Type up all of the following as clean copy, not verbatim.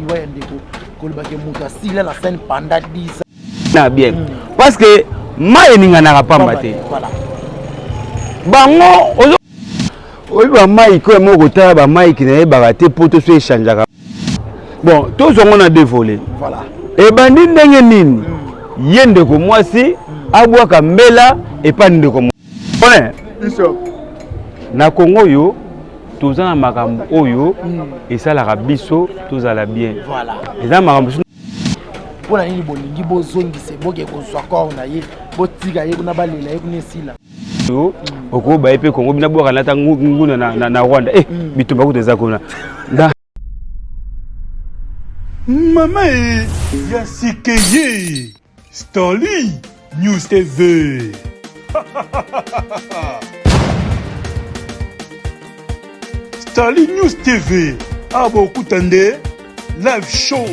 liwa ya ndeko kolobaki moto asila na scène pendant 10 ans na bien parce que mai ninganaka pamba te bango oyi ba mai ko moko ta ba mai ki na yebaka te poto so échangeaka bon to zongo na deux volets voilà e bandi ndenge nini yende ko mwasi abwaka mbela e pa ndeko mwana na Congo yo tozana makambo oyo esalaka biso tozala bien voilà eza makambo pona nini bolingi bozongise boke kozwa corps na ye botika ye kuna balela ye kuna esila okoba ye mpe Congo bina bwaka nata nguna na Rwanda bitumba kutu eza kuna Mama Yasikeye Stanley News TV. Stanley News TV. Abo Kutande live show.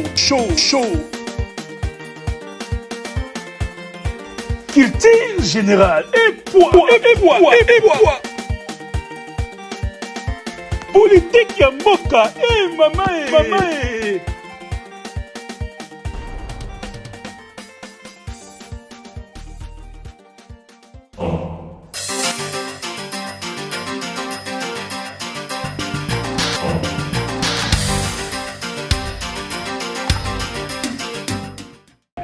Culture générale et poids. Politique ya mboka mama.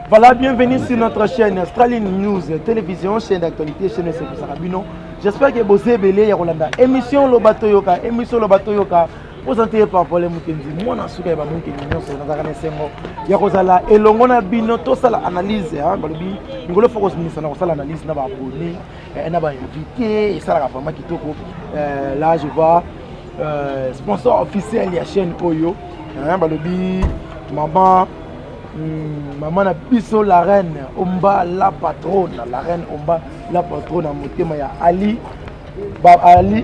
Voilà, bienvenue sur notre chaîne Stanley News Télévision, chaîne d'actualité, chaîne de service Arabino. J'espère que vous avez belé Yolanda. Émission Lobato Yoka, présentée par Paul Mukendi. Moi, je suis un peu de Yakozala et l'ongona bino to sala analyse hein balobi ngolo focus ni sana sala analyse na ba abonné na ba invité et ça la vraiment kitoko là je vois sponsor officiel de la chaîne Oyo hein balobi maman na biso la reine Omba la patronne la patronne motema ya Ali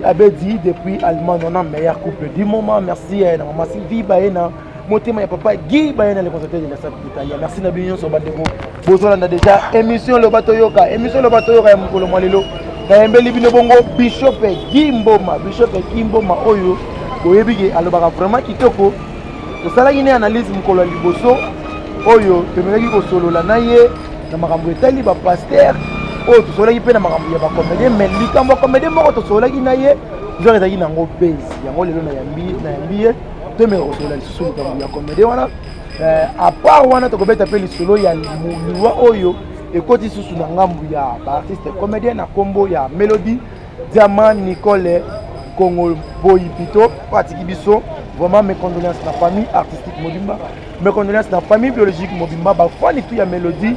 avait dit depuis Allemand on a meilleur couple du moment merci na maman Sylvie Baena motema ya papa Guy Baena le consultant de la Sainte Italie merci na bino so bandeko bozolanda déjà émission le bateau yoka ya mukolo mwalelo na embeli bino bongo Bishop Gimboma oyo boyebike alobaka vraiment kitoko tosalaki ne analyse mukolo liboso oyo temelaki kosolola na ye na makambo etali ba pasteur oyo tosolaki pe na makambo ya ba comédien mais likambo comédien moko tosolaki na ye nzoko ezalaki nango base yango lelo na yambi ye tomeka kosola lisusu likambo ya comédien wana à part wana tokobeta pe lisolo ya liwa oyo ekoti susu na ngambu ya baartiste comédien na kombo ya Melody Diamant Nicole Congo Boy Pito patiki biso vraiment mes condoléances na famille artistique Mobimba mes condoléances na famille biologique Mobimba ba fani tout ya Melody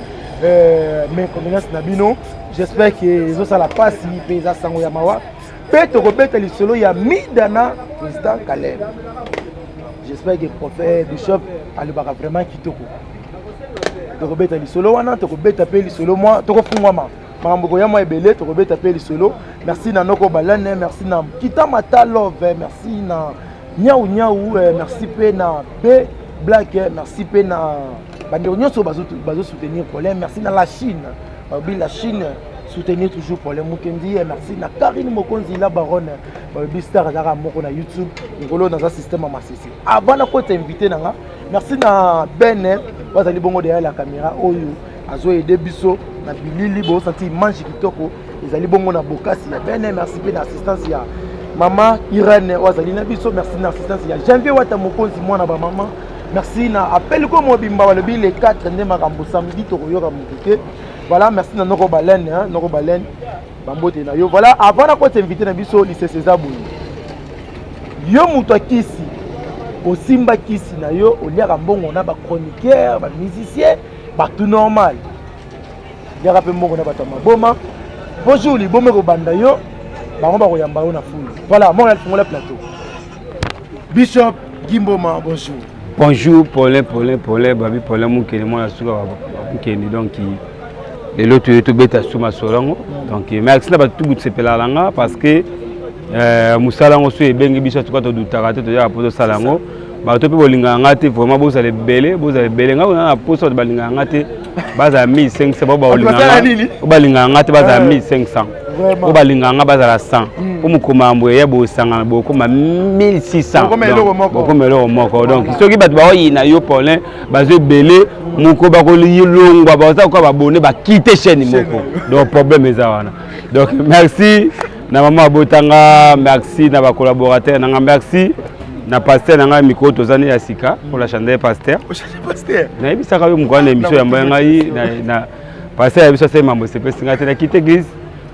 mes condoléances na bino j'espère que ils ont ça la passe pesa sango ya mawa pe tokobeta lisolo ya Midana président Caleb j'espère que prophète Bishop alobaka vraiment kitoko tokobeta lisolo wana tokobeta pe lisolo moi tokofungwama makambo ya moi ebele tokobeta pe lisolo merci na noko balane merci na Kitamata Love merci na Nyau merci pe na B Black merci pe na bandeko nyonso bazo soutenir Paulin merci na la Chine la Chine soutenir toujours Paulin Mukendi merci na Karine Mokonzi la baronne Bistar Zara moko na YouTube ngolo dans un système à Masisi avant na ko t'inviter nanga merci na Ben bazali bongo derrière la caméra oyo azo aider biso na bilili bo senti manche kitoko ezali bongo na bokasi ya Ben merci pe na assistance ya Maman Irene wazali na biso merci na assistance ya Janvier wata mokonzi mwana ba maman merci na appel ko Mobimba walobi le 4 nde makambo samedi to koyoka mukike voilà merci na noko balen bambote na yo voilà avant na ko t'inviter na biso lycée César Boyi yo muto akisi osimba kisi na yo oliaka mbongo na ba chroniqueur ba musicien ba tout normal yaka pe mbongo na ba maboma bonjour libome ko banda yo bango ba koyamba yo na fulu voilà moi elle fongola plateau Bishop Gimboma bonjour Paulin babi Paulin Mukene moi suka Mukene donc les autres to beta suma solango donc merci na ba tout sepela langa parce que musalango so ebengi biso to to dutaka to ya poto salango ba to pe bolinga ngate vraiment bozale belé nga na poso de balinga ngate baza 1500 ba bolinga ngate baza 1500 o balinganga bazala 100 o mukoma amboye ya bosanga bokoma 1600 bokomelo moko donc soki bato baoyina yo Paulin bazo belé moko bakoli longwa baza ko babone ba quitter chaîne moko donc problème ezawana donc merci na maman Botanga merci na ba collaborateur na merci na pasteur na micro tozani ya sika pour la chandelle pasteur na ebisaka yo mukwana émission ya mboya ngai na pasteur ya biso c'est mambo c'est pesinga te na quitter église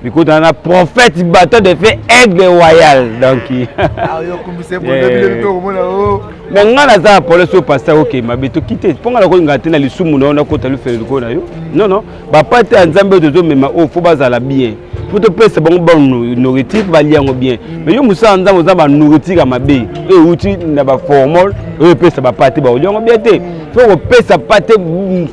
micro na prophète bateau de fait aigle royal donc yo kumbise bonde ko mona o mais ngana za pour le pasteur OK mabeto quitter ponga la ko ngate na lisumu na ko talu faire ko na yo non ba pate nzambe tozo mema o fo bazala bien pour te pesa bon nourriture va liango bien mais yo musa nzambe za ba nourriture mabe e uti na ba formol e pesa ba pate ba liango bien te faut pesa pate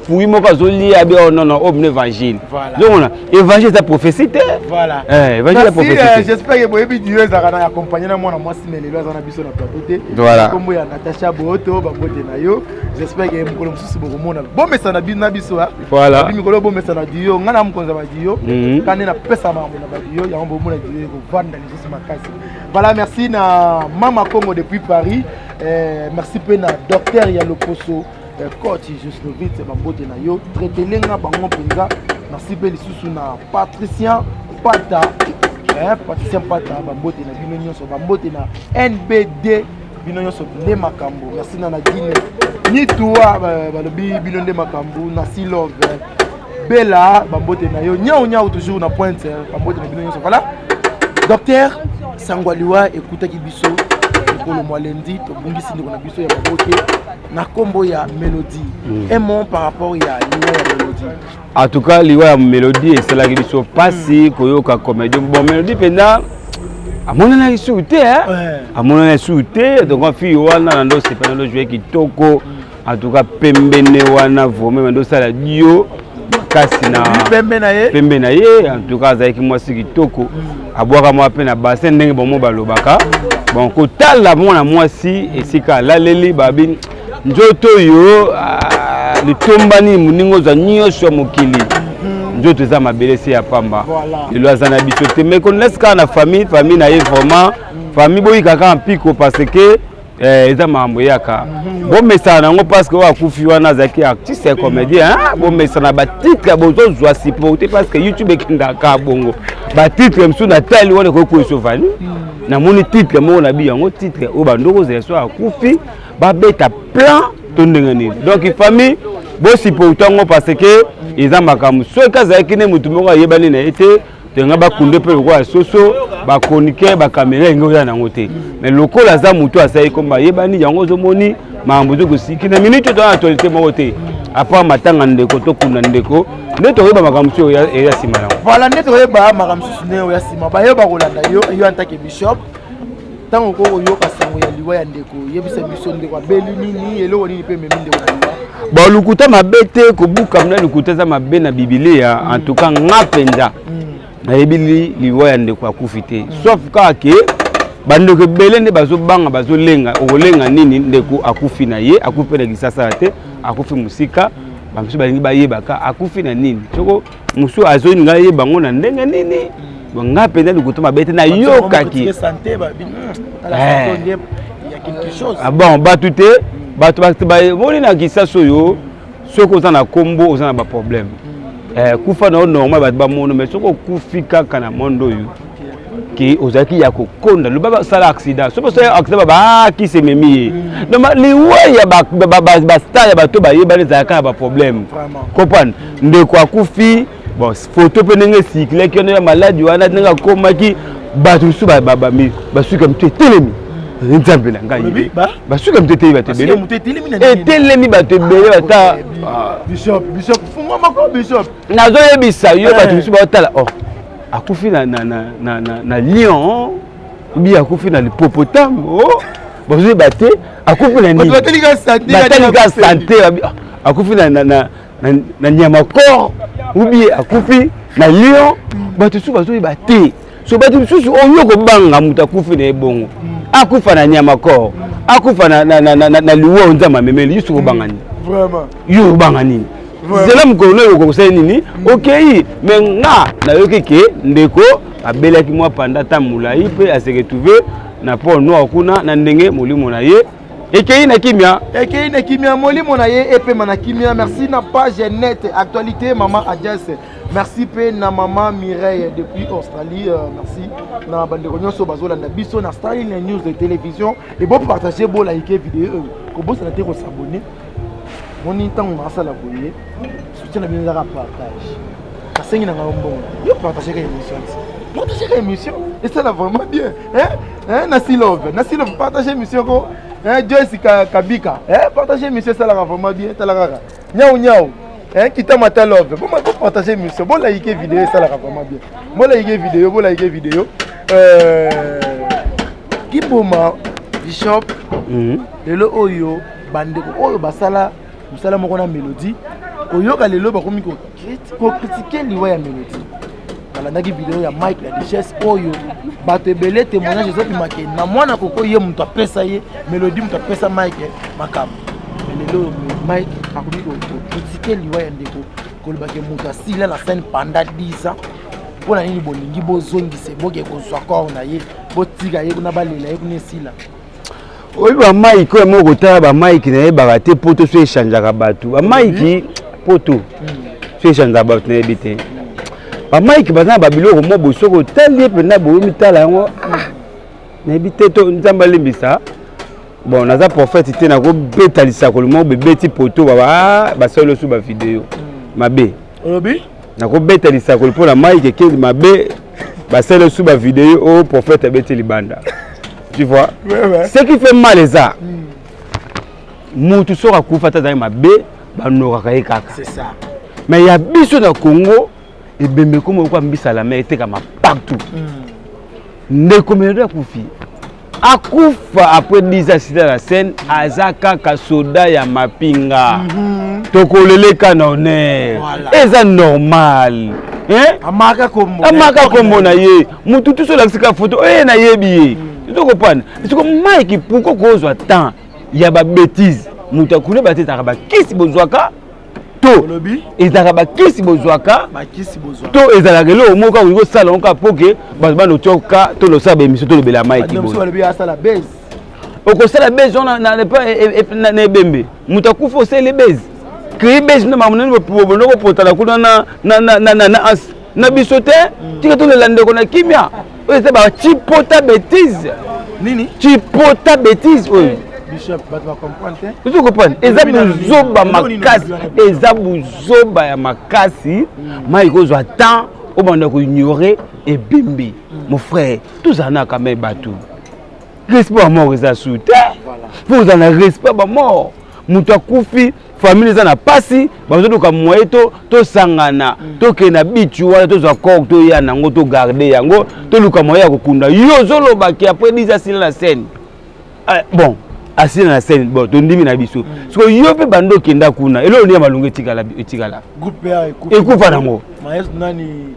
fouille moko zoli abi non au évangile donc évangile ça prophétie voilà évangile la prophétie j'espère que vous avez Dieu za kana accompagner na moi si mais les lois na biso na plateau voilà comme ya Natasha Boto ba bote na yo j'espère que mukolo mususu bokomona bon message na biso voilà mukolo bon message na Dio ngana mkonza ba Dio kana na pesa mambo na ba Dio ya mbo mona Dio ko vanda les sous makasi voilà merci na Mama Congo depuis Paris merci pe na docteur ya Loposo coach juste vite bambote na yo traitelenga bango penza merci pe lisusu na Patricien Pata Patricien Pata bambote na bino nyonso bambote na NBD bino nyonso nde makambo merci na Nadine ni toi balobi bino nde makambo na Silove Bella bambote na yo nyao toujours na pointe bambote na bino nyonso voilà docteur Sangwaliwa écoutaki biso le mois lundi to bungisi ndiko na biso ya mabote na kombo ya Mélodie un mot par rapport ya liwa ya Mélodie en tout cas liwa ya Mélodie c'est la biso pasi koyoka comédie bon Mélodie penda amona na isuté amona na isuté donc on fi wana ndo c'est pas ndo jouer kitoko en tout cas pembene wana vraiment ndo sala dio kasi na pembe na ye en tout cas zaiki mwasi kitoko abwaka mwa pe na bassin ndenge bomo balobaka bon kotala mwana mwasi esika laleli babi njoto yo litombani muningo za nyosho mokili njoto za mabelesi ya pamba lelo azana biso te mais qu'on laisse ka na famille na ye vraiment famille boyi kaka mpiko parce que eza mambo yaka bon message nango parce que wa kufi wana zaki artiste comédien bon message na ba titre bozo zwa supporter parce que YouTube ekinda ka bongo ba titre msu na tali wana ko ko sovani na moni titre mo na bi yango titre o bandoko ze so akufi ba beta plan to ndengani donc famille bo supporter ngo parce que eza makamu so ka zaki ne mutu mo yebani na ete tenga ba kunde pe ko soso ba konike ba caméra ngo ya nango te mais lokola za mutu asai komba yebani yango zo moni mambuzo kusiki na minute to actualité mo te apa matanga ndeko to kuna ndeko ndeto yeba makamso ya sima nango voilà ndeto yeba makamso ne ya sima ba yeba kolanda yo antake bishop tango ko yo kasango ya liwa ya ndeko yebisa biso ndeko abeli nini elo nini pe memi ndeko na ba lukuta mabete ko buka mna lukuta za mabe na biblia en tout cas ngapenza na yebili liwa ya ndeko akufite sauf ka ke bandeko belende bazobanga bazolenga okolenga nini ndeko akufi na ye akufi na kisasa te akufi musika bamsu balingi bayebaka akufi na nini soko musu azoni nga yeba ngo na ndenge nini nga penda lukuta mabete na yokaki santé ba il y a quelque chose bon batute bato ba boni na kisasa yo soko za na kombo za na ba problème kufa na normal bato ba mono mais soko kufika kana mondo yo ki ozaki ya kokonda lo baba sala accident so so accident baba ki se memi donc li ya ba star ya bato ba yeba les aka ba problème comprendre ndeko akufi bon photo pe ndenge cycle ki na malade wana ndenge komaki bato su ba suka mtu telemi nzambe na ngai ba suka mtu telemi batebele telemi batebele bata bishop funga mako bishop nazo yebisa yo bato su ba tala akufi na lion bi akufi na hippopotame bozo baté akufi na nini batelika santé akufi na nyama corps ubi akufi na lion bato su bazo baté so bato su oyo ko banga muta akufi na ebongo akufa na nyama corps akufa na liwo nzama memeli yusu ko banga ni vraiment yo banga nini zela mkono yo ko nini okay mais nga na yoki ke ndeko abelaki moi pendant temps moulayi pe a se retrouver na port noir kuna na ndenge molimo na ye ekei na kimia molimo na ye epema na kimia. Merci na page net actualité maman Adjas. Merci pe na maman Mireille depuis Australie. Merci na bandeko nyonso bazolanda biso na Star News de télévision et bon partager bon liker vidéo ko bo na te ko s'abonner. Mon intango na sala boye soutien na bien la partage. Ka sengi na ngombo. Yo partager ka émission. Partager ka émission et ça là vraiment bien. Nasi love partager émission ko Joyce Kabika. Partager émission ça là vraiment bien. Talaka. Nyao. Kita mata love. Bon partager émission. Bon liker vidéo ça là vraiment bien. Bon liker vidéo. Kiboma Bishop. Lelo oyo bandeko oyo basala musala moko na mélodie. Koyoka lelo bakomi ko critiquer liwa ya mélodie. Balandaki vidéo ya Mike la Duchesse oyo bato ebele témoignage ezo bimake na mwana koko ye mutu apesa ye mélodie mutu apesa Mike makambo. Lelo Mike akomi ko critiquer liwa ya ndeko kolobake mutu asila na scène pendant 10 ans. Pona nini bolingi bozongise boke kozwa corps na ye botika ye kuna balela ye kuna esila. Oyi ba Mike ko mo kotala ba Mike na ye bagate poto so échangeaka bato. Ba Mike poto so échangeaka bato na ebité. Ba Mike bazana ba biloko mo bosoko tali pena bo mitala yango. Na ebité to nzamba limbisa. Bon naza prophète te na ko betalisa ko le mo bebeti poto ba solo su ba vidéo. Mabe. Olobi? Na ko betalisa ko pour la Mike ke mabe ba solo su ba vidéo au prophète beti libanda. Tu vois? Ouais. Ce qui fait mal les arts. Moutou sera koufata dans ma bé, banora kaka. C'est ça. Mais il y a biso na Congo et bembe comme quoi mbisa la mer était comme partout. Ne combien de koufi. Akufa après 10 ans sur la scène, azaka kasoda ya mapinga. Tokolele kanone. C'est normal. Amaka kombo na ye. Moutou tout sur la photo na yebi. Tu comprends? Parce que Mike pourquoi cause temps il y a ba bêtise muta kule ba teta ba kisi bozwaka to ezaka ba kisi bozwaka to ezala gelo moka ngo sala onka poke ba no tioka to lo sabe miso to lo bela Mike bo oko sala base na pas na ebembe muta kufa sele base créer base na mamunene bo no potala kuna na bisote tika to le lande ko na kimia c'est ba chipota bêtise. Nini? Chipota bêtise. Oui. Bishop, tu vas comprendre. Tu comprends? Ezabuzoba makasi. Ezabuzoba ya makasi. Maïko zo attend au moment de ignorer et bimbi. Mon frère, tous en a quand même battu. Respect à mort, ça soute. Vous en avez respect à mort. Mouta Koufi, famille za na pasi, bazo ka moyeto to sangana, to ke na bitu wala to za kok to ya nango to garder yango, to luka moya ko kunda. Yo zolo ba ki après 10 asile na scène. Bon, asile na scène, bon, to ndimi na biso. Parce que yo pe bando kenda kuna, elo ni malungu etikala. Groupe ya ekufa nango. Maestro nani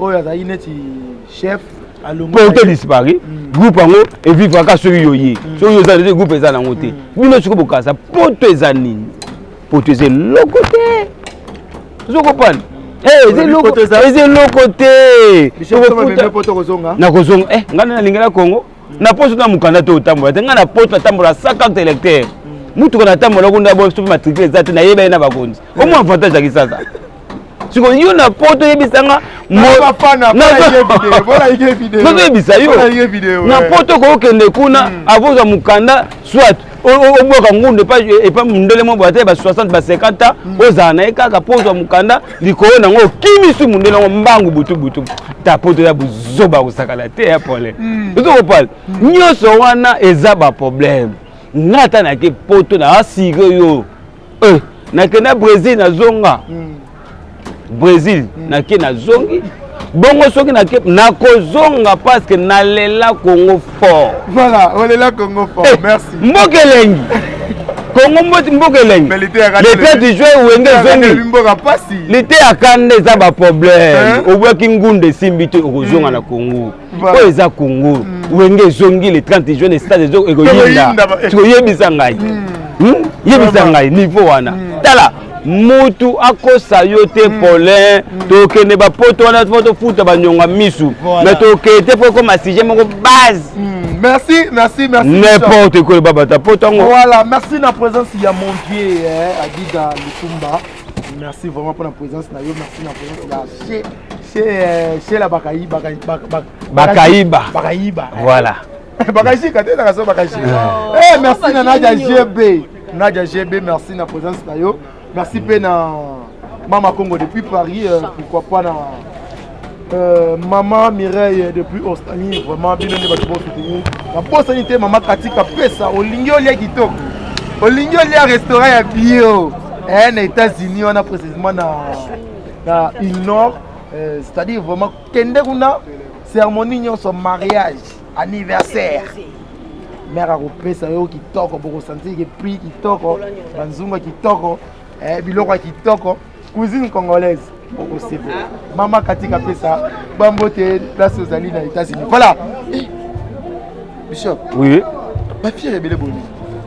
oya za ineti chef pour te disparaître groupe ango et vivre ka so yoye so yo za de groupe eza nango te bino siko bokasa poto eza nini poto eza lokote zo kopana eza lokote na kozonga ngana na lingela Congo na poso na mukanda to tambola te ngana poso na tambola 50 électeurs mutu kana tambola kunda bo so matriculer ezate na yeba na bakonzi au moins avantage ya kisasa. Si vous avez une porte, vous avez une vidéo. Na poto ko kende kuna avoza mukanda soit au boka ngunde pas et pas mundele mo boate ba 60 ba 50 ans ozana ekaka pozo mukanda likolo nango kimisu mundele ngo mbangu butu ta poto ya buzoba kusakala te ya pole. Vous comprenez? Nyoso wana eza ba problème. Ngata na ke poto na asige yo. Na kena Brésil na zonga. Brésil na ke na zongi bongo soki na ke na kozonga parce que na lela Congo fort. Voilà, on est là Congo fort. Merci. Mbokelengi. Congo mbokelengi. Le 4 juin wenge zongi. Mboka pasi. L'été akande za ba problème. Obwaki ngunde simbito okozonga na Congo. O eza Congo. Wenge zongi le 30 juin le stade zo ekoyinda. Tiko yebisa ngai. Yebisa ngai niveau wana. Tala mutu akosa yo te Paulin tokende ba poto wana foto futa banyonga misu mais tokete po comme sujet moko base. Merci. N'importe quoi baba ta poto. Voilà, merci na présence ya mon Dieu Adida Lukumba. Merci vraiment pour la présence na yo, merci na présence chez la Bakaïba. Voilà. Bakaïchi katena kaso Bakaïchi. Merci na Nadia GB, merci na présence na yo. Merci pe na Mama Congo depuis Paris, pourquoi pas na Maman Mireille depuis Ostanie, vraiment bien de votre soutenir. La possibilité Maman Katika pesa olingi olia kitoko. Olingi olia restaurant ya bio. Les États-Unis, on a précisément dans île Nord, c'est-à-dire vraiment Kenderuna, cérémonie, son mariage, anniversaire. Mère a repris ça qui toque, pour sentir que prix qui toque, Banzunga qui toque, Bilora qui toque, cousine congolaise. Maman Katika fait ça, Bambote, place aux alliés dans les États-Unis. Voilà. Bishop. Oui. Ma fille est belle bonne.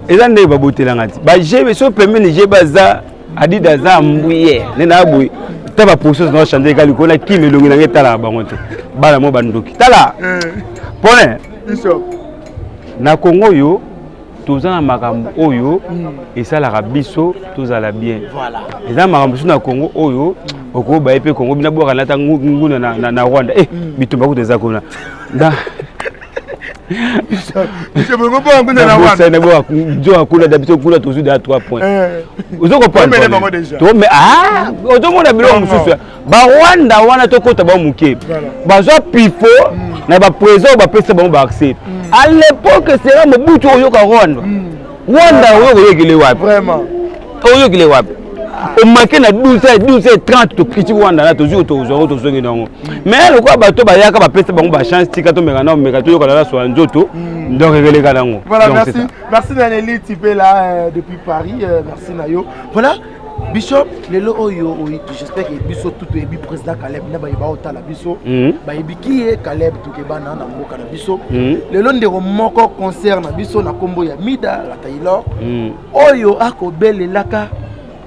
Et là, on va botter la ngati. Bah, j'ai ce permis, j'ai baza, adi daza mbouye. Nena boui. T'as pas processus dans chanter kaliko na qui me longi na tala bangote. Bala mo bandoki. Tala. Pone. Bishop. Na Congo yo, tozana makambo oyo, et ça la biso, tozala bien. Voilà. Et là makambo na Congo oyo, oko ba epe Congo bina boka na nguna na Rwanda. Bitumba ko tezakona. Da Je me comprends que la Rwanda. C'est n'abo jo akula d'habitude kula toujours à 3 points. Ozo comprendre. To mais ozo mona bilo mususu. Ba Rwanda wana to kota ba muke. Ba zo pifo na ba président ba pesa ba accès. À l'époque c'est là Mobutu oyo ka Rwanda. Rwanda oyo yegile wapi? Vraiment. Oyo yegile wapi? Au manqué na 12h30 to critique Rwanda na toujours to zongi nango. Mais le quoi bato ba yaka ba pesa ba chance tika to meka na meka to yoka la so nzoto. Donc yegile ka nango. Voilà, merci Naneli Tipé là depuis Paris, merci Nayo. Voilà. Bishop, lelo oyo j'espère que biso tout est président Caleb na ba yeba otala biso. Ba yebiki Caleb tout ke bana na mboka na biso. Lelo ndeko moko concert na biso na kombo ya Mida la Taylor. Oyo akobelelaka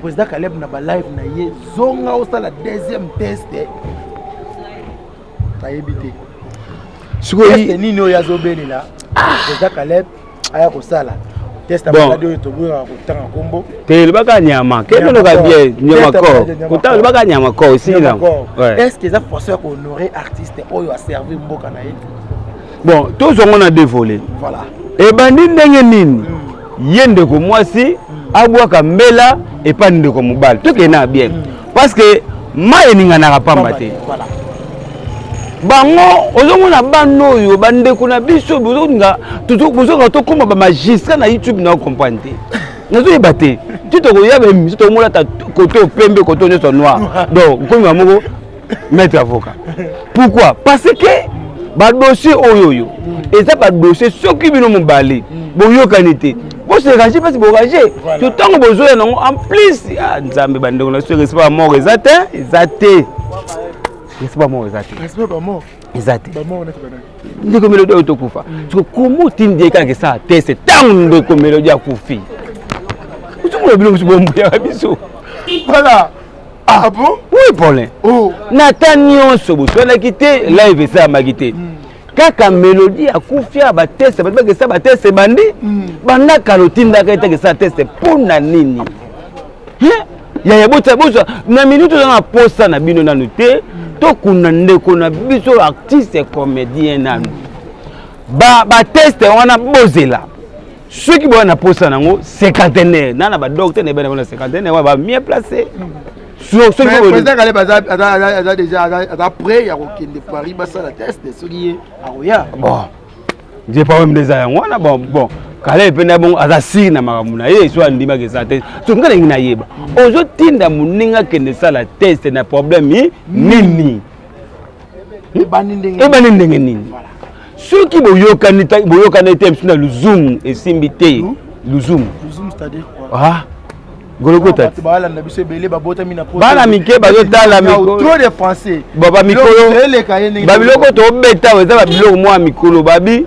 président Caleb na ba live na ye zonga osala deuxième test. Ta yebite. Sikoyi nini oyo azobelela. Président Caleb aya kosala. Test bon. Le baka nyama. Quel est le bien nyama corps? Pourtant le baka nyama corps aussi là. Est-ce que ça forceur honorer artiste oyo a servi mboka na ye? Bon, tous on a deux volets. Voilà. Et bandi ndenge nini? Yende ko mwasi abwaka mbela et pas ndeko mobile. Tout est na bien. Parce que ma eninga na pamba te. Voilà. Bango ozomona bano yo bande kuna biso bozonga tuzoka to koma ba magistrat na YouTube na comprendre te nazo yebate tito ko yabe mi to mola ta koto pembe koto nyoso noir donc komi moko maître avocat pourquoi parce que ba dossier oyoyo et ça ba dossier soki bino mobali boyokani te bo se ranger parce bo ranger to tango bozoya nango en plus nzambe bande na so respect mort exact c'est pas mort exact. C'est pas mort. Exact. Pas mort, on est comme le dos de Koufa. Comment tu dis que ça c'est tant de comme le dia Koufi. Où tu me bloques bon bien biso. Voilà. Ah bon? Oui, Paulin. Oh. Nathaniel Sobo, tu as quitté live ça m'a quitté. Kaka mélodie a Koufia ba test parce que ça ba test bandi. Banda kalotinda que ça test pour nanini. Ya bota na minute na posta na bino na noté to kuna ndeko na biso artiste comédien nanu ba test wana bozela ceux qui bona posta nango cinquantenaire na ba docteur ne bana cinquantenaire ba mieux placé sur ceux qui président Caleb a déjà après ya kokende Paris ba ça la test ceux qui aroya bon j'ai pas même des wana bon Caleb pena bon azasi na makamuna ye so andima ke sa test so ngana ngina yeba ozo tinda muninga kende sala test na problème nini e banindenge nini voilà ceux qui boyokani te na luzum esimbité luzum c'est-à-dire quoi Golokota. Bala na biso belé ba bota mina po. Bana mike bazotala mikolo. Trop de français. Baba mikolo. Ba biloko to beta weza ba biloko mwa mikolo babi.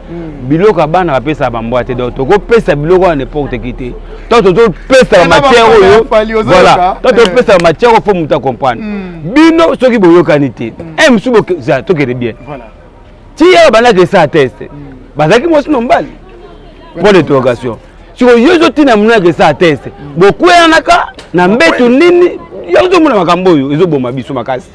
Biloko bana ba pesa ba mbwa te donc to ko pesa biloko na n'importe qui te. To pesa ba matière oyo. Voilà. To pesa ba matière faut muta comprendre. Bino soki boyokani te. Musu bo za to kere bien. Voilà. Ti ya bana que ça teste. Bazaki mo sino mbali. Pour l'interrogation. Sur yozo tina muna que ça teste. Beaucoup yanaka na mbetu nini yozo muna makambo yo ezo boma biso makasi.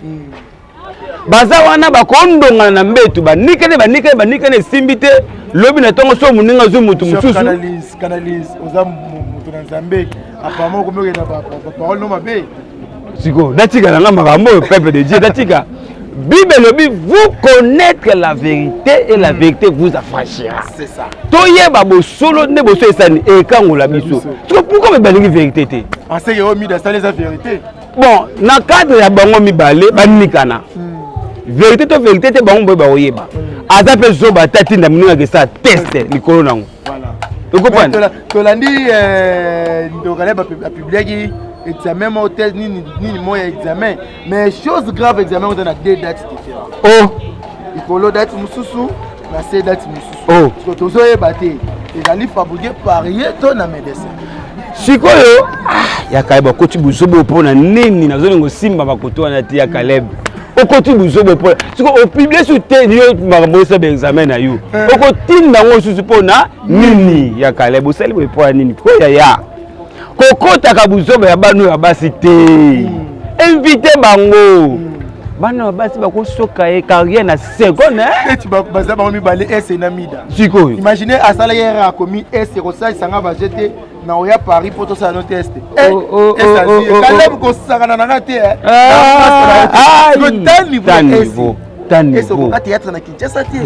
Baza wana bakondonga na mbetu banikene simbite lobi na tongo so muninga zo mutu mususu. Canalise oza mutu na Nzambe. Apparemment comme que na parole no mabe. Siko datika na makambo peuple de Dieu datika. Bible lobi vous connaître la vérité et la vérité vous affranchira. C'est ça. Toyeba bo solo ne bo so esani e kangola biso. Pourquoi me balingi vérité te? En ce que mi d'installer sa vérité. Bon, na cadre ya bango mi balé banikana. Vérité to vérité te bango ba oyeba. Aza pe zo ba tati na minu ke ça test likolo nango. Voilà. Tu comprends? Tolandi ndokale ba publier examen hôtel ni moya examen mais chose grave examen on a deux dates différentes. Oh, ikolo date mususu na se date mususu. Oh, parce que tozo ebate ezali fabriqué par yeto na médecin. Sikoyo ya kaiba koti buzobo pona nini nazolingo simba makoto na tia Caleb. Okoti buzobo pona. Siko o publier sur te yo makambo sa examen na yo. Okotinda ngo susu pona nini ya Caleb osali bo pona nini ko ya. Kokota kabuzobo ya banu ya basi te. Invité bango. Bana ya basi bako soka e carrière na seconde Et tu baza bango mi balé ese na mida. Sikoyo. Imaginez asala yera a commis ese ko sa sanga ba jeter na oya Paris pour to sa no test. Caleb ko sanga na ngate. Est-ce que théâtre na Kinshasa te?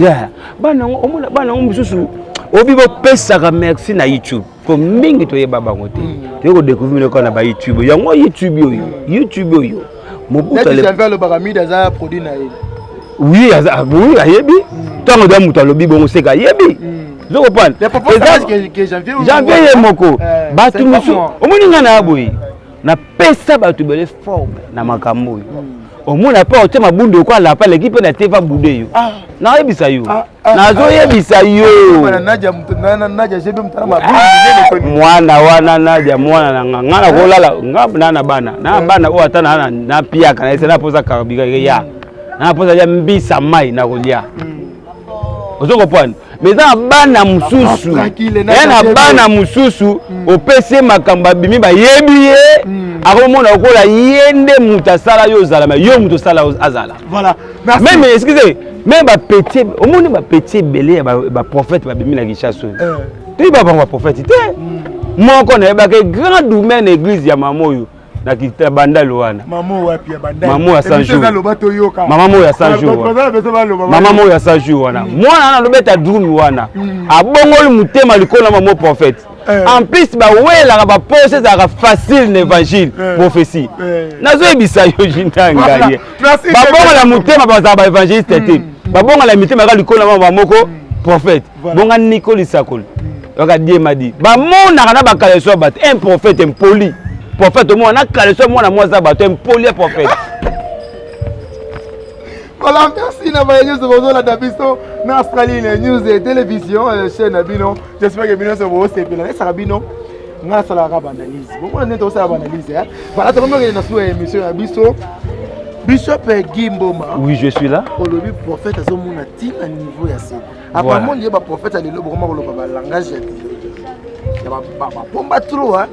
Bana mususu obi bo pesa ka merci na YouTube. Ko mingi to yeba bango te. Te ko découvrir ko na ba YouTube. Yango YouTube yo. Mobuta le j'avais le baramide za produit na ye. Oui, ayebi. Tango da muta lobi bongo seka yebi. Je comprends. Que janvier moko. Batu musu. Omuninga na aboyi. Na pesa batu bele forme na makambo yo. Omona pa otema bunde ko ala pa l'équipe na teva bunde yo. Na yebisa yo. Na zo yebisa yo. Nadia jebe mutana ma mwana wana Nadia mwana na ngana ko lala ngabana na bana. Na bana o atana na piaka na ese na poza karabika ya. Na poza ya mbisa mai na kolia. Ozo comprendre. Mais za bana mususu. Na bana mususu opese makamba bimi ba yebiye. Akomona okola yende mutasala yo zala yo mutasala azala. Voilà. Merci. Même excusez, même ba petit, au monde ba petit belé ba prophète ba bimi na Kinshasa. Tu ba prophète te. Moi connais ba que grand domaine église ya mamoyo na kitabanda loana. Mamo wapi ya banda. Mamo ya 100 jours. Mama mo ya 100 jours. Mama mo ya 100 jours wana. Mwana na lobeta drum wana. Abongoli mutema likona mamo prophète. En plus ba wela ba poser ça facile l'évangile prophétie. Nazo ebisa yo jintanga ye. Ba bonga la mutema ba za ba évangéliste te. Ba bonga la mutema ka likona mama moko prophète. Bonga Nicolas Sakol. Yoka die madi. Ba mona kana ba kaleso ba un prophète impoli. Prophète au moins na kaleso mona moi za ba impoli prophète. Voilà, merci d'avoir été sur la Dabiso, na Australie, les news et télévision, chaîne Abino. J'espère que Bino se voit aussi. Ça Abino, on a la analyse. Pourquoi on est aussi à l'analyse? Voilà, tout le monde est sur l'émission Abisso. Bishop Gimboma. Oui, je suis là. Le prophète a son monde à niveau ya c'est. Apparemment, il y a un prophète à l'élo vraiment le langage. Il y a pas pomba trop hein.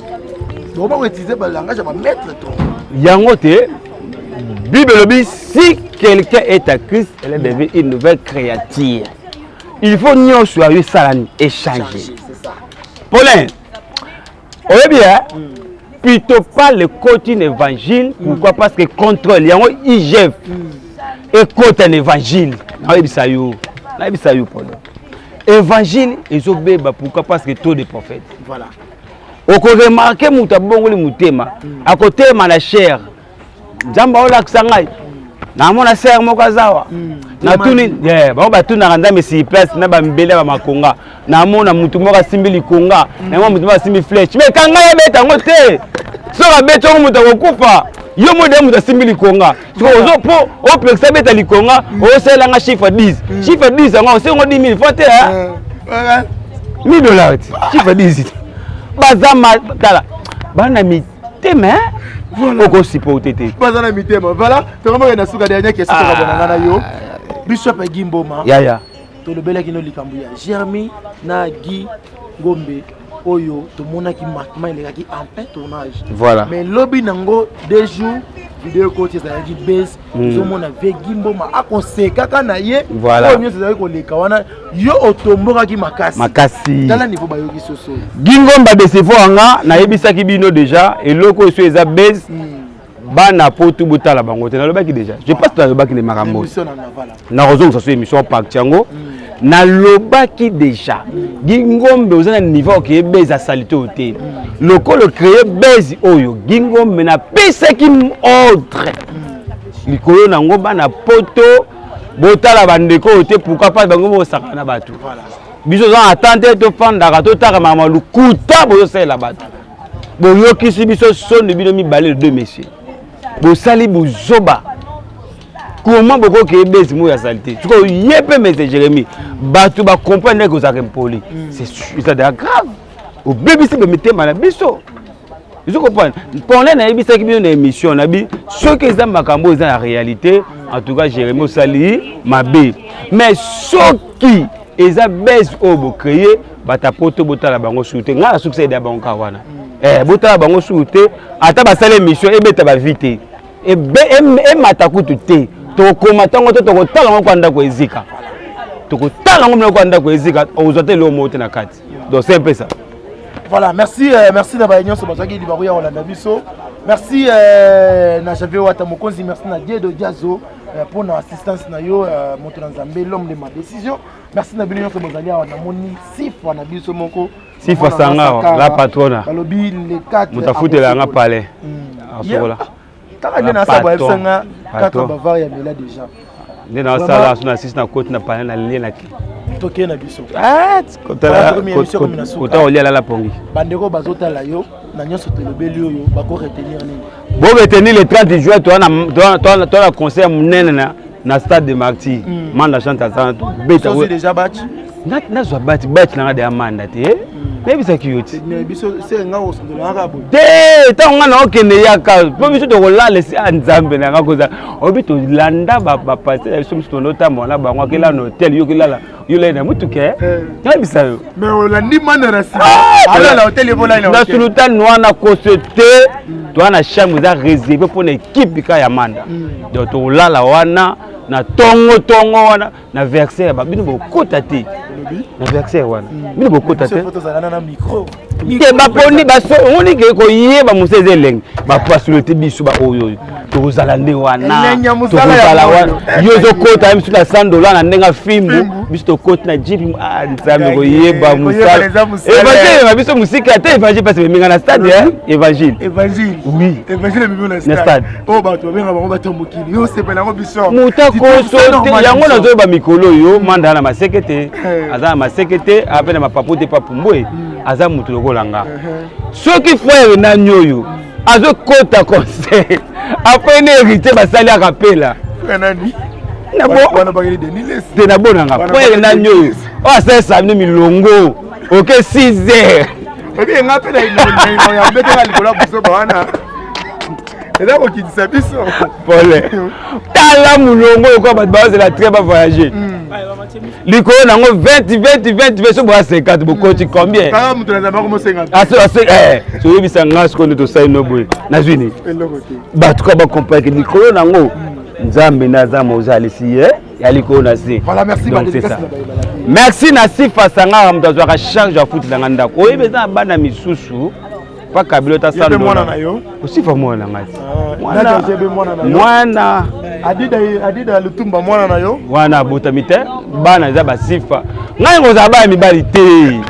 Donc on va utiliser le langage, on va mettre trop. Yangote. Bible dit si quelqu'un est à Christ, elle est devenue une nouvelle créature. Il faut nous soyons salani échanger. Paulin, on est bien. Plutôt pas le côté évangile. Pourquoi? Parce que contrôle, il y a un IGF et côté un évangile. On est bien ça yo Paulin. Évangile ils obéissent pourquoi? Parce que tous des prophètes. Voilà. On peut remarquer mutabongoli mutema. À côté de la chair. Jamba ola kusangai na mona ser moko zawa na tuni ba ba tuna nganda mesi place na ba mbele ba makonga na mona mutu moko simbi likonga na mona mutu ba simbi flèche mais kanga ya beta ngote soka beto muta kokufa yo mode muta simbili konga ozo po o plexa beta likonga o sela nga chiffre 10 chiffre 10 nga o sengo 10000 fote hein $1000 chiffre 10 bazama tala bana mitema voilà oko supporter te bazana mitema voilà vraiment na suka dernière question ko bona na yo Bishop Gimboma ya to lobela kino likambu ya Jeremy na Guy Ngombe oyo to mona ki marquement il est en plein tournage voilà mais lobby nango 2 jours vidéo coach ça dit base zo mona ve Gimboma akonseka kana ye voilà oyo ça ko leka wana yo otomboka ki makasi tala niveau ba yoki soso Gingomba de sefo anga na yebisaki bino déjà eloko so eza base bana potu botala bango te nalobaki déjà je pense que nalobaki le makambo na rozongo ça émission park tiango nalobaki déjà Gingombe ozana niveau ke base salite ote lokolo créer base oyo Gingombe na pesa ki ordre likolo nango bana poto botala bandeko ote pourquoi pas bango bo sakana batu biso za attente to fandaka to taka mama lukuta boyo sela batu boyo kisi biso sonde bino mi balé deux messieurs bosali bozoba comment boko ke base mo ya saleté tu ko yepe mais Jérémy batu ba comprendre que ça impoli c'est ça de grave au bébé c'est mettre mal biso je comprends pendant na yebisa ki bino na émission na bi ce que ça makambo ça la réalité en tout cas Jérémy osali mabe mais ce qui eza base obo créer batapoto botala bango souté nga succès da bango kawana botala bango souté ata basale émission ebeta ba vite e matakutu te to koma tango to kotala ngo kwanda ko ezika to kotala ngo kwanda ko ezika ozote le moto na kati donc c'est un peu ça. Voilà, merci na baignon so bazaki di baruya Rolanda biso. Merci na Javier Wata Mokonzi, merci na Dieu Diazo pour notre assistance na yo moto na Nzambe l'homme de ma décision. Merci na bino so bazali na moni sifa na biso moko. Sifa sanga la patrona. Balobi les 4 mutafutela nga pale. Asola. Taka na sabo sanga 4 Bavaria mela déjà. Ndena sala suna assist na côte na pale na lien na ki. Toké na biso. Kota olia la pongi. Bandeko bazotala yo na nyonso tolobeli yo bako retenir nini. Bo retenir le 30 juin toi na concert munene na stade de Martyrs. Manda chante ça beta. C'est déjà batch. Na zo batch na de amanda te. Mais bisa kiyoti. Mais biso c'est nga osondola ngabo. Te tonga na okende yaka. Po biso to kolala si Nzambe na ngakoza. Obito landa ba passer so biso no tambo na bango kela no hotel yo kelala. Yo le na mutuke. Na bisa yo. Mais olandi manara si. Ala na hotel yo na. Na sultan wana kosete. To na chambre za réservé pour l'équipe ka ya manda. Donc to lala wana na tongo wana na versaire ba bino bokota te. Na versaire wana. Bino bokota te. Photo za na micro. Te ba poni ba so oni ke ko yeba museze leng. Ba pasulete biso ba oyo. To zalande wana. To zala wana. Yo zo kota misu na $100 na ndenga fimbu. Biso to kota na jeep Nzambe ko yeba musala. Évangile ba biso musika te évangile parce que minga na stade évangile. Évangile. Oui. Évangile biso na stade. Oh ba to benga bango batomokili. Yo sepela ngo biso. Mutakoso yango na zo ba mikolo yo manda na masekete. Aza masekete apena mapapote papumbwe. Aza mutu lokolanga. Soki frère na nyoyo azo kota conseil. Après ne hérité basali akapela. Nani? Na bo wana bageli de niles. De na bonanga. Frère na nyoyo. O asa samni milongo. OK 6h. Ebi nga pela ino ya mbetela likola buso bana. Eza ko kitisa biso. Pole. Tala mulongo ko ba bazela très ba voyager. Liko nango 20 so boa 50 bokoti combien? Kaka mutu na ba ko mo 50. So yebisa ngasko ko to sai no boy. Na zwini. Ba to ba comprendre liko nango Nzambe na zama ozalisi ya liko na si. Voilà, merci ça. Merci na sifa sanga mtazwa ka charge ya foot na ndako. Oyebeza bana misusu pa kabilo ta sando. Mwana na yo. Osifa mwana ngati. Mwana. Adida lutumba mwana na yo. Mwana botamite bana za basifa. Ngai ngoza ba mibali te.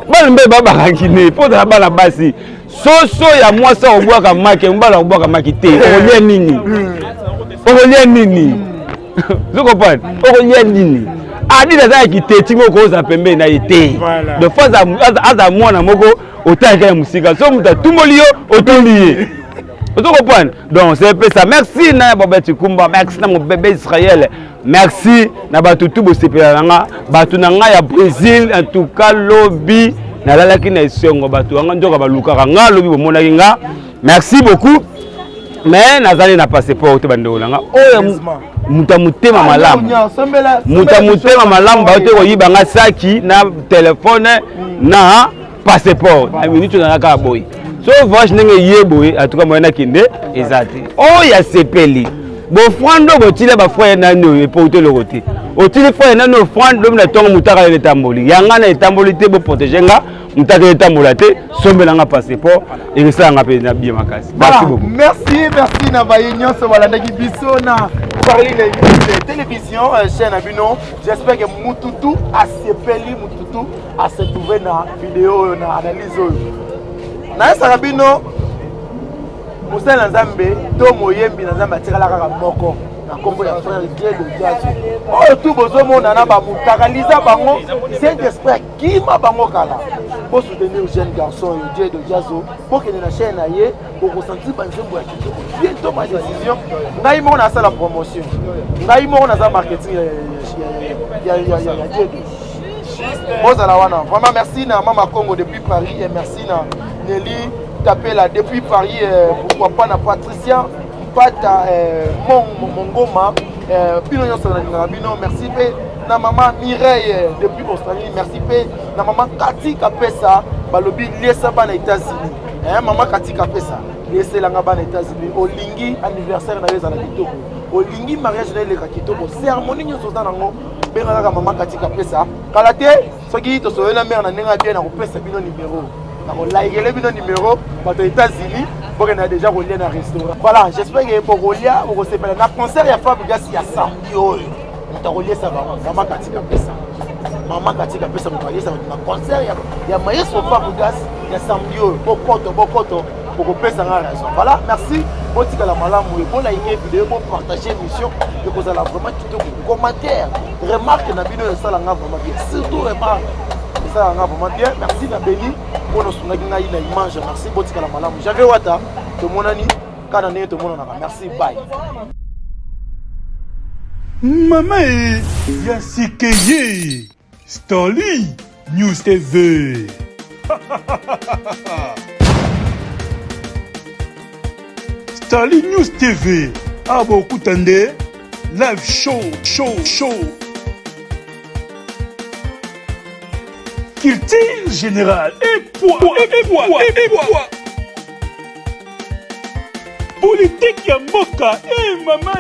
Bana mbe baba kakine po da bana basi. Soso ya mwasa obwaka make mbala obwaka make te. Olie nini? Olie nini? Zoko pan. Olie nini? Adida za kiteti moko za pembe na ite. De fois aza mwana moko otaka ya musika so muta tumoli yo otombi vous comprenez donc c'est un peu ça merci na baba Tikumba merci na mon bébé Israël merci na batu tout bo sepela nga batu na nga ya Brésil en tout cas lobby na lalaki na esongo batu nga ndoka baluka nga lobby bo monaki nga merci beaucoup mais nazali na passeport te bando nga oyo muta mutema malamu muta mutema malamu ba te ko yiba nga saki na téléphone na passeport na minute na ka boy so voice ndenge yeboye atuka moyena kinde ezati o ya sepeli bo frando bo tile ba frère nano e porter le côté o tile frère nano frando na tongo mutaka le tamboli yanga na tamboli te bo protéger nga mutaka le tambola te sombela nga passeport et ça nga pe na bien makasi merci beaucoup merci na ba union so balanda ki biso na parler de télévision chaîne abino j'espère que mututu a sepeli mututu a se trouver na vidéo na analyse na sarabino musala nzambe to moyembi na nzambe atikala kaka moko na kombo ya frère Dieu de Dieu oh tout bozomona na ba mutakaliza bango Saint-Esprit kima bango kala pour soutenir jeune garçon Dieu de Dieu pour que na chaîne aye pour ressentir ba nzembo ya kitoko bientôt ma décision ngai mo na sala promotion ngai mo na za marketing ya Dieu Bozala wana. Vraiment merci na Mama Congo depuis Paris et merci na Nelly Tapela depuis Paris pourquoi pas na Patricia Pata Mongoma Pino Nyoso na Bino merci pe na Maman Mireille depuis Australie merci pe na Maman Kati Kapesa balobi lesa ba na États-Unis Maman Kati Kapesa lesa la ngaba na États-Unis olingi anniversaire na yeza na kitoko olingi mariage na le kitoko cérémonie nyoso za nango benga Maman Kati Kapesa kala te soki to soyela mère na nenga bien na kopesa bino numéro na ko like le bino numéro bato États-Unis pour que na déjà relié na restaurant voilà j'espère que pour relier pour se faire na concert ya Fabrigas ya samedi oyo on relié ça Maman Kati Kapesa Maman Kati Kapesa on relié ça na concert ya maestro Fabrigas ya samedi oyo bokoto pour que pesa na raison voilà merci botika la malamu et pour liker vidéo pour partager émission et que vous allez vraiment tout commentaire remarque na bino ça la nga vraiment bien surtout remarque ça nga vraiment bien merci na Béni pour nous sonaki na image merci botika la malamu j'avais wata to monani kana ne to monana merci bye Mama Yasikeye Starly News TV Starly News TV Abo Kutande Live show Culture générale et poids Politique ya mboka mama